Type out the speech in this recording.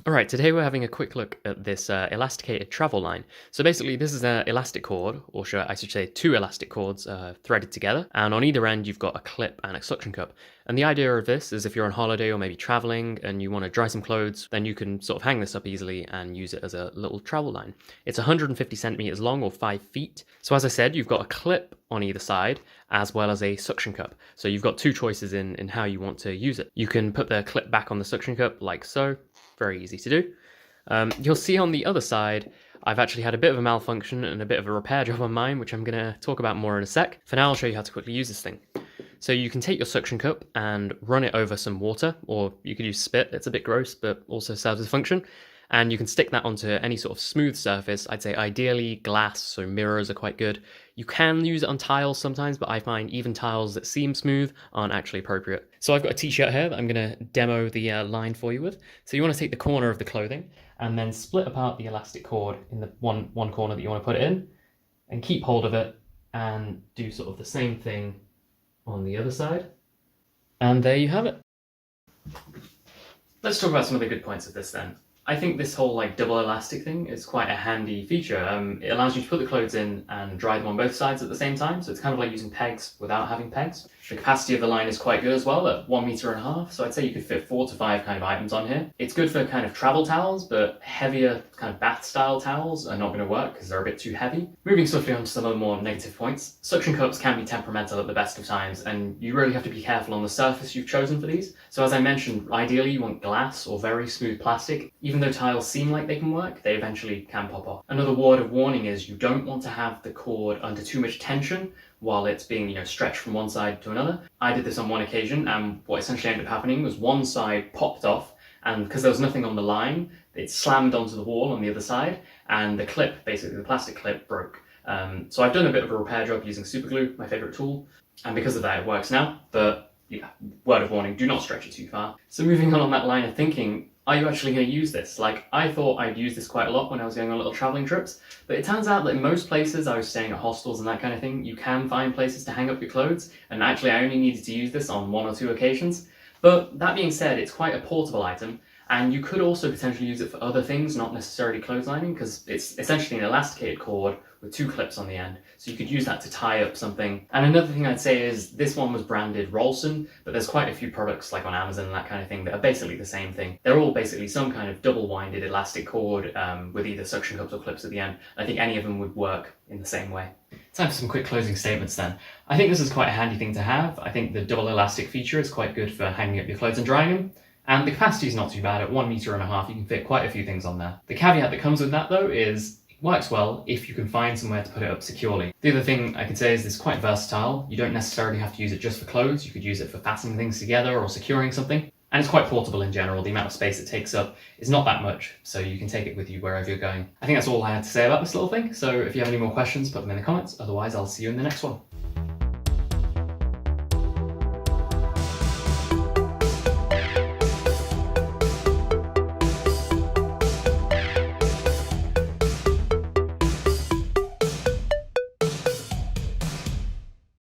Alright, today we're having a quick look at this elasticated travel line. So basically this is an elastic cord, or I should say two elastic cords threaded together, and on either end you've got a clip and a suction cup. And the idea of this is if you're on holiday or maybe traveling and you want to dry some clothes, then you can sort of hang this up easily and use it as a little travel line. It's 150 centimeters long, or 5 feet. So as I said, you've got a clip on either side as well as a suction cup. So you've got two choices in how you want to use it. You can put the clip back on the suction cup like so. Very easy to do. You'll see on the other side, I've actually had a bit of a malfunction and a bit of a repair job on mine, which I'm going to talk about more in a sec. For now, I'll show you how to quickly use this thing. So you can take your suction cup and run it over some water, or you could use spit. It's a bit gross, but also serves a function. And you can stick that onto any sort of smooth surface. I'd say ideally glass, so mirrors are quite good. You can use it on tiles sometimes, but I find even tiles that seem smooth aren't actually appropriate. So I've got a t-shirt here that I'm going to demo the line for you with. So you want to take the corner of the clothing and then split apart the elastic cord in the one corner that you want to put it in, and keep hold of it and do sort of the same thing on the other side. And there you have it. Let's talk about some of the good points of this then. I think this whole double elastic thing is quite a handy feature. It allows you to put the clothes in and dry them on both sides at the same time, so it's kind of like using pegs without having pegs. The capacity of the line is quite good as well, at 1.5 meters, so I'd say you could fit 4 to 5 kind of items on here. It's good for kind of travel towels, but heavier kind of bath style towels are not going to work because they're a bit too heavy. Moving swiftly on to some of the more negative points, suction cups can be temperamental at the best of times, and you really have to be careful on the surface you've chosen for these. So as I mentioned, ideally you want glass or very smooth plastic. Even though tiles seem like they can work, they eventually can pop off. Another word of warning is you don't want to have the cord under too much tension while it's being stretched from one side to another. I did this on one occasion, and what essentially ended up happening was one side popped off, and because there was nothing on the line, it slammed onto the wall on the other side, and the clip, basically the plastic clip, broke. So I've done a bit of a repair job using super glue, my favourite tool, and because of that it works now, but yeah, word of warning, do not stretch it too far. So moving on that line of thinking, are you actually going to use this? I thought I'd use this quite a lot when I was going on little travelling trips, but it turns out that in most places, I was staying at hostels and that kind of thing, you can find places to hang up your clothes, and actually I only needed to use this on 1 or 2 occasions. But that being said, it's quite a portable item, and you could also potentially use it for other things, not necessarily clotheslining, because it's essentially an elasticated cord with 2 clips on the end. So you could use that to tie up something. And another thing I'd say is this one was branded Rolson, but there's quite a few products like on Amazon and that kind of thing that are basically the same thing. They're all basically some kind of double-winded elastic cord with either suction cups or clips at the end. I think any of them would work in the same way. Time for some quick closing statements then. I think this is quite a handy thing to have. I think the double elastic feature is quite good for hanging up your clothes and drying them. And the capacity is not too bad. At 1.5 meters, you can fit quite a few things on there. The caveat that comes with that though is it works well if you can find somewhere to put it up securely. The other thing I could say is it's quite versatile. You don't necessarily have to use it just for clothes. You could use it for fastening things together or securing something. And it's quite portable in general. The amount of space it takes up is not that much, so you can take it with you wherever you're going. I think that's all I had to say about this little thing. So if you have any more questions, put them in the comments. Otherwise, I'll see you in the next one.